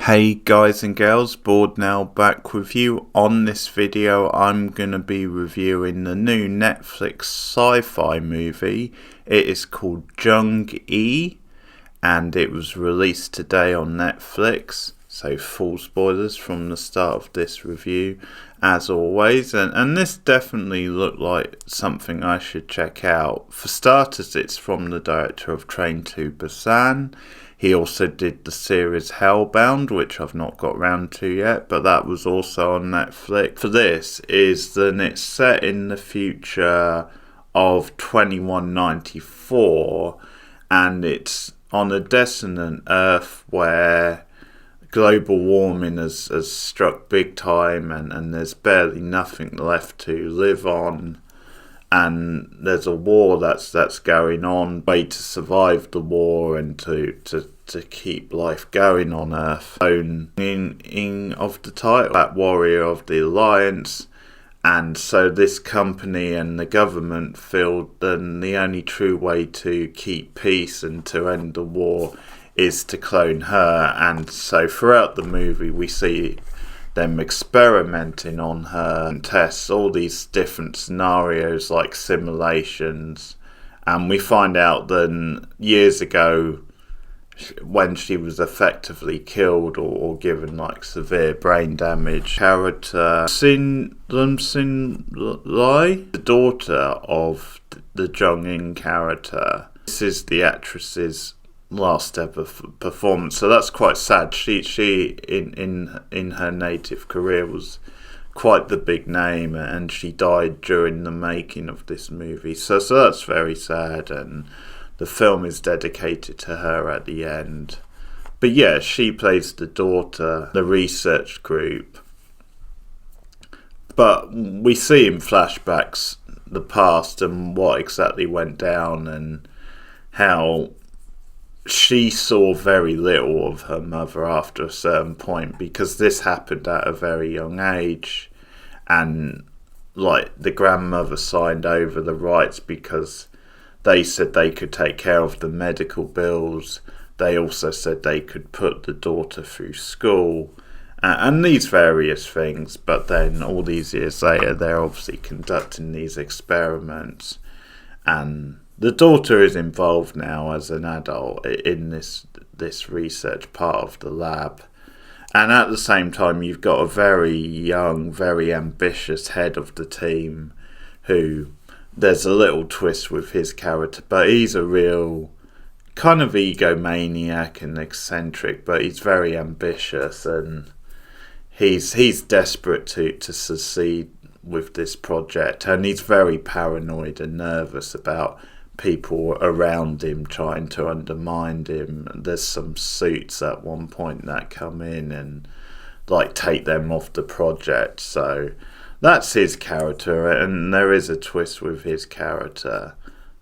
Hey guys and girls, Bored Now back with you. On this video I'm going to be reviewing the new Netflix sci-fi movie. It is called Yeongang-hoo and it was released today on Netflix. So full spoilers from the start of this review as always, and this definitely looked like something I should check out. For starters, it's from the director of Train to Busan. He also did the series Hellbound, which I've not got round to yet, but that was also on Netflix. For this is then it's set in the future of 2194, and it's on a desolate Earth where global warming has struck big time, and there's barely nothing left to live on. And there's a war that's going on. Way to survive the war and to keep life going on Earth. In of the title, that warrior of the Alliance. And so this company and the government feel that the only true way to keep peace and to end the war is to clone her. And so throughout the movie we see them experimenting on her and tests all these different scenarios like simulations, and we find out that years ago when she was effectively killed or given like severe brain damage, character Sin Lai, the daughter of the Jong-in character, this is the actress's last ever performance, so that's quite sad. She in her native career was quite the big name, and she died during the making of this movie, so that's very sad, and the film is dedicated to her at the end. But yeah, she plays the daughter, the research group, but we see in flashbacks the past and what exactly went down and how she saw very little of her mother after a certain point, because this happened at a very young age, and like the grandmother signed over the rights because they said they could take care of the medical bills. They also said they could put the daughter through school and these various things, but then all these years later they're obviously conducting these experiments, and the daughter is involved now as an adult in this research part of the lab. And at the same time, you've got a very young, very ambitious head of the team who, there's a little twist with his character, but he's a real kind of egomaniac and eccentric, but he's very ambitious, and he's desperate to succeed with this project, and he's very paranoid and nervous about people around him trying to undermine him. There's some suits at one point that come in and like take them off the project, so that's his character, and there is a twist with his character.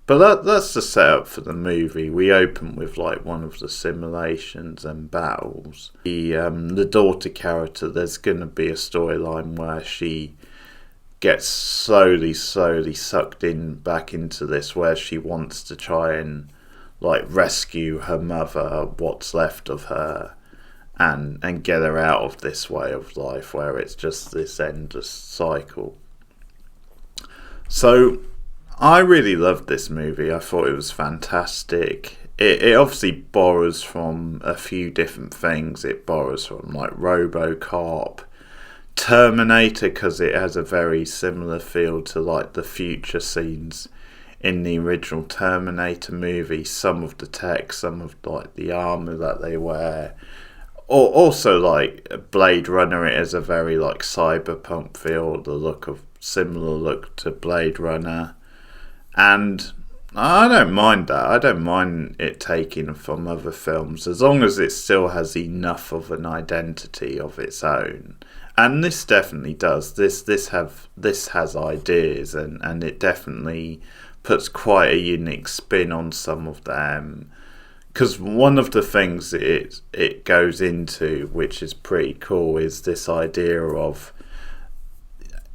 But that's the setup for the movie. We open with like one of the simulations and battles. The daughter character, there's going to be a storyline where she gets slowly sucked in back into this, where she wants to try and like rescue her mother, what's left of her, and get her out of this way of life where it's just this endless cycle. So I really loved this movie. I thought it was fantastic. It obviously borrows from a few different things. It borrows from like RoboCop, Terminator, because it has a very similar feel to like the future scenes in the original Terminator movie. Some of the tech, some of like the armor that they wear. Or also like Blade Runner, it has a very like cyberpunk feel, similar look to Blade Runner, and I don't mind that. I don't mind it taking from other films as long as it still has enough of an identity of its own. And this definitely does. This has ideas, and it definitely puts quite a unique spin on some of them. Because one of the things it goes into, which is pretty cool, is this idea of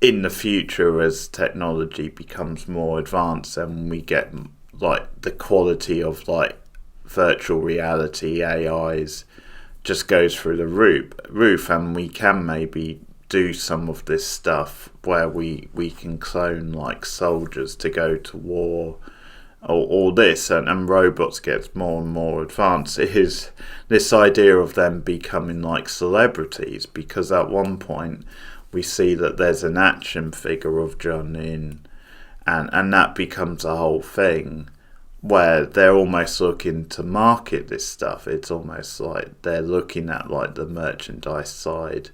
in the future, as technology becomes more advanced and we get like the quality of like virtual reality AIs just goes through the roof, and we can maybe do some of this stuff where we can clone like soldiers to go to war, or this, and robots get more and more advanced. It is this idea of them becoming like celebrities, because at one point we see that there's an action figure of Jun-in, and that becomes a whole thing where they're almost looking to market this stuff. It's almost like they're looking at like the merchandise side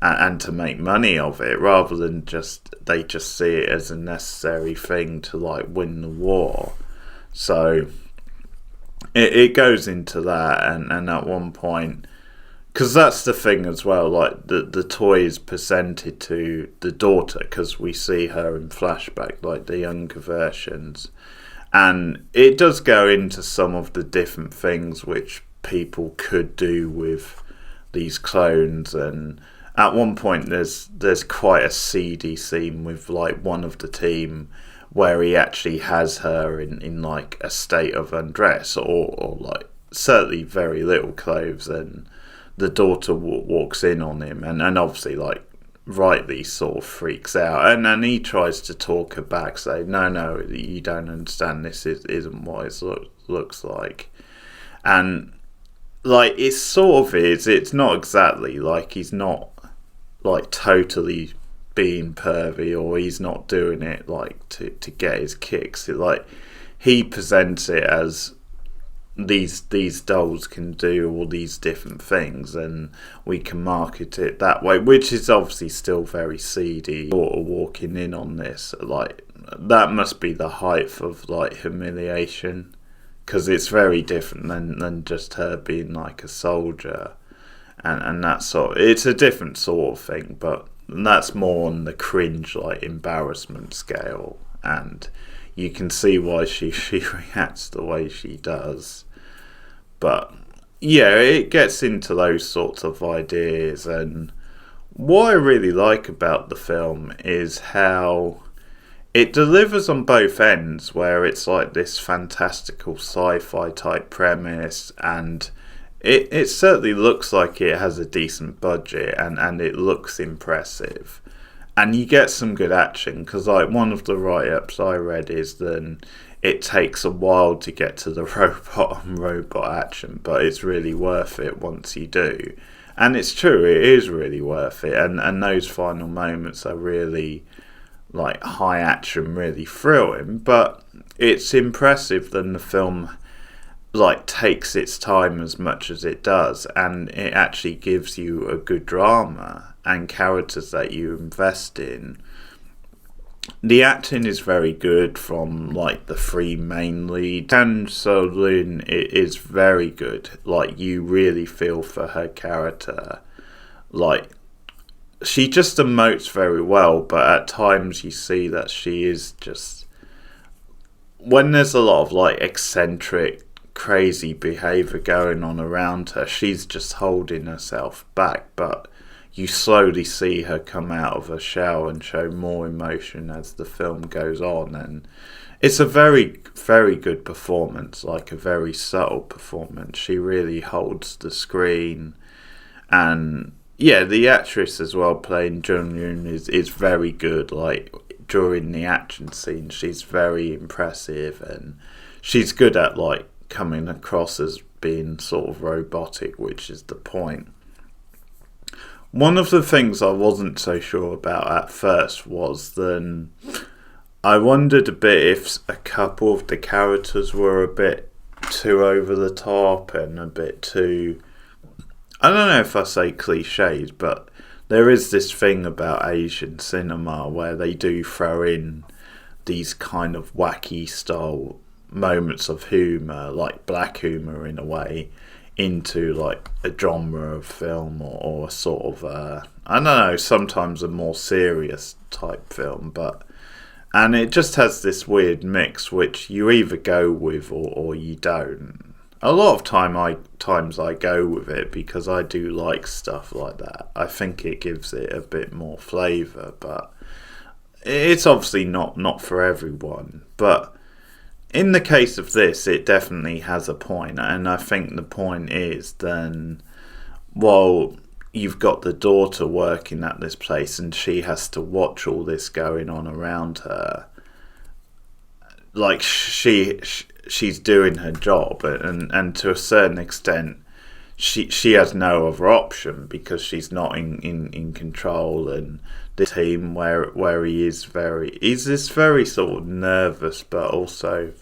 and to make money of it, rather than they just see it as a necessary thing to like win the war. So it goes into that, and at one point, because that's the thing as well, like the toy is presented to the daughter, because we see her in flashback, like the younger versions, and it does go into some of the different things which people could do with these clones. And at one point there's quite a seedy scene with like one of the team where he actually has her in like a state of undress, or like certainly very little clothes, and the daughter walks in on him, and obviously like rightly sort of freaks out, and he tries to talk her back, say no, you don't understand, this isn't what it looks like. And like it sort of is, it's not exactly like he's not like totally being pervy, or he's not doing it like to get his kicks. Like he presents it as these dolls can do all these different things, and we can market it that way, which is obviously still very seedy. Or walking in on this, like that must be the height of like humiliation, because it's very different than just her being like a soldier, and that sort of, it's a different sort of thing, but that's more on the cringe like embarrassment scale, and you can see why she reacts the way she does. But yeah, it gets into those sorts of ideas, and what I really like about the film is how it delivers on both ends, where it's like this fantastical sci-fi type premise, and it certainly looks like it has a decent budget, and it looks impressive, and you get some good action, because like one of the write-ups I read is that it takes a while to get to the robot action, but it's really worth it once you do. And it's true, it is really worth it, and those final moments are really like high action, really thrilling. But it's impressive that the film like takes its time as much as it does, and it actually gives you a good drama and characters that you invest in. The acting is very good from like the three main leads. Han So-lin is very good. Like you really feel for her character. Like she just emotes very well, but at times you see that she is just, when there's a lot of like eccentric, crazy behaviour going on around her, she's just holding herself back, but you slowly see her come out of her shell and show more emotion as the film goes on, and it's a very, very good performance, like a very subtle performance. She really holds the screen, and yeah, the actress as well playing Jun-yoon is very good. Like during the action scene, she's very impressive, and she's good at like coming across as being sort of robotic, which is the point. One of the things I wasn't so sure about at first was then I wondered a bit if a couple of the characters were a bit too over the top and a bit too, I don't know if I say cliches, but there is this thing about Asian cinema where they do throw in these kind of wacky style moments of humour, like black humour in a way, into like a genre of film, or a sort of I don't know, sometimes a more serious type film, and it just has this weird mix which you either go with or you don't. A lot of times I go with it because I do like stuff like that. I think it gives it a bit more flavour, but it's obviously not for everyone. But in the case of this, it definitely has a point, and I think the point is then while you've got the daughter working at this place and she has to watch all this going on around her. Like she's doing her job, and to a certain extent she has no other option because she's not in control. And the team where he's this very sort of nervous but also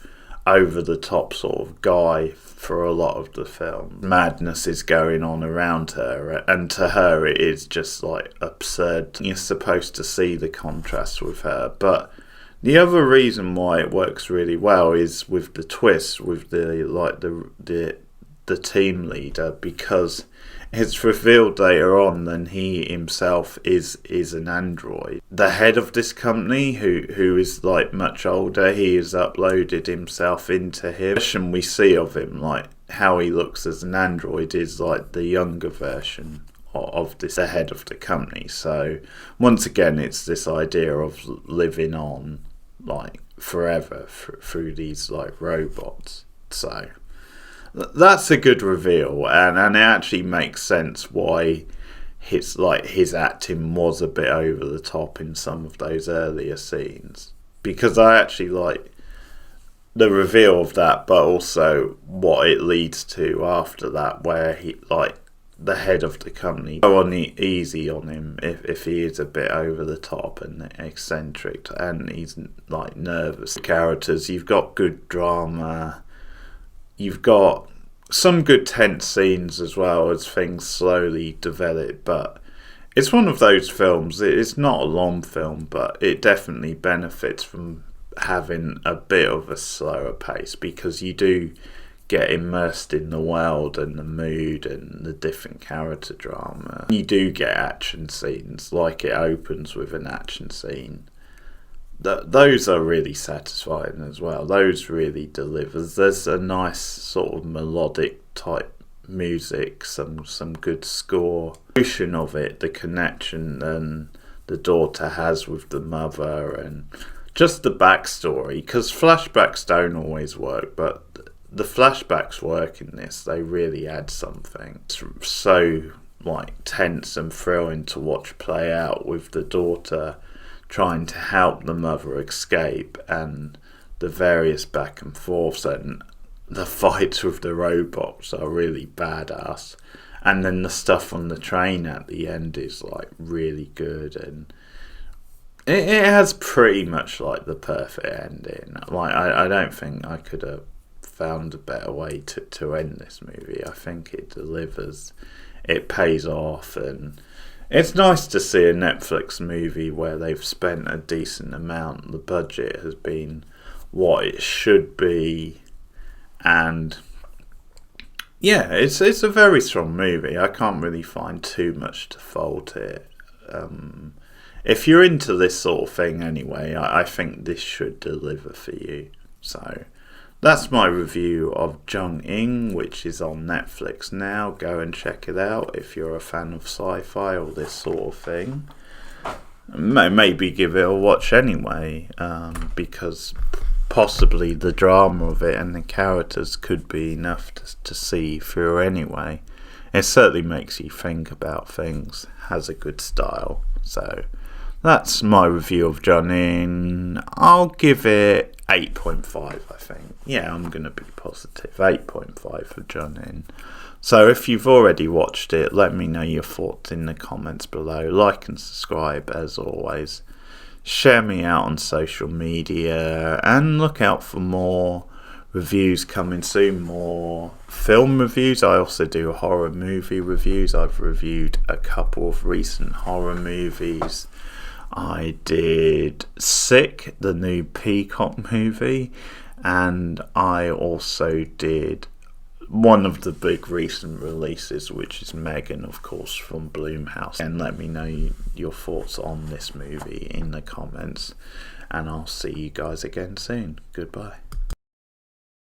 over the top sort of guy for a lot of the film. Madness is going on around her, and to her it is just like absurd. You're supposed to see the contrast with her, but the other reason why it works really well is with the twist with the team leader, because it's revealed later on that he himself is an android. The head of this company, who is like much older, he has uploaded himself into him. The version we see of him, like how he looks as an android, is like the younger version of this, the head of the company. So once again, it's this idea of living on like forever through these like robots. So that's a good reveal, and it actually makes sense why his acting was a bit over the top in some of those earlier scenes, because I actually like the reveal of that, but also what it leads to after that, where he like the head of the company go on easy on him if he is a bit over the top and eccentric and he's like nervous. The characters, you've got good drama, you've got some good tense scenes as well as things slowly develop, but it's one of those films, it's not a long film, but it definitely benefits from having a bit of a slower pace, because you do get immersed in the world and the mood and the different character drama. You do get action scenes, like it opens with an action scene. Those are really satisfying as well. Those really delivers. There's a nice sort of melodic type music, some good score. The emotion of it, the connection and the daughter has with the mother, and just the backstory, because flashbacks don't always work, but the flashbacks work in this. They really add something. It's so like tense and thrilling to watch play out, with the daughter trying to help the mother escape, and the various back and forths, and the fights with the robots are really badass. And then the stuff on the train at the end is like really good, and it has pretty much like the perfect ending. Like I don't think I could have found a better way to end this movie. I think it delivers, it pays off, and it's nice to see a Netflix movie where they've spent a decent amount. The budget has been what it should be, and yeah, it's a very strong movie. I can't really find too much to fault it. If you're into this sort of thing anyway, I think this should deliver for you. So that's my review of Yeongang-hoo, which is on Netflix now. Go and check it out if you're a fan of sci-fi or this sort of thing. Maybe give it a watch anyway, because possibly the drama of it and the characters could be enough to see through anyway. It certainly makes you think about things, has a good style. So that's my review of Yeongang-hoo. I'll give it 8.5, I think. Yeah, I'm going to be positive. 8.5 for Yeongang-hoo. So if you've already watched it, let me know your thoughts in the comments below. Like and subscribe as always. Share me out on social media, and look out for more reviews coming soon, more film reviews. I also do horror movie reviews. I've reviewed a couple of recent horror movies. I did Sick, the new Peacock movie, and I also did one of the big recent releases, which is Megan, of course, from Blumhouse. And let me know your thoughts on this movie in the comments, and I'll see you guys again soon. Goodbye.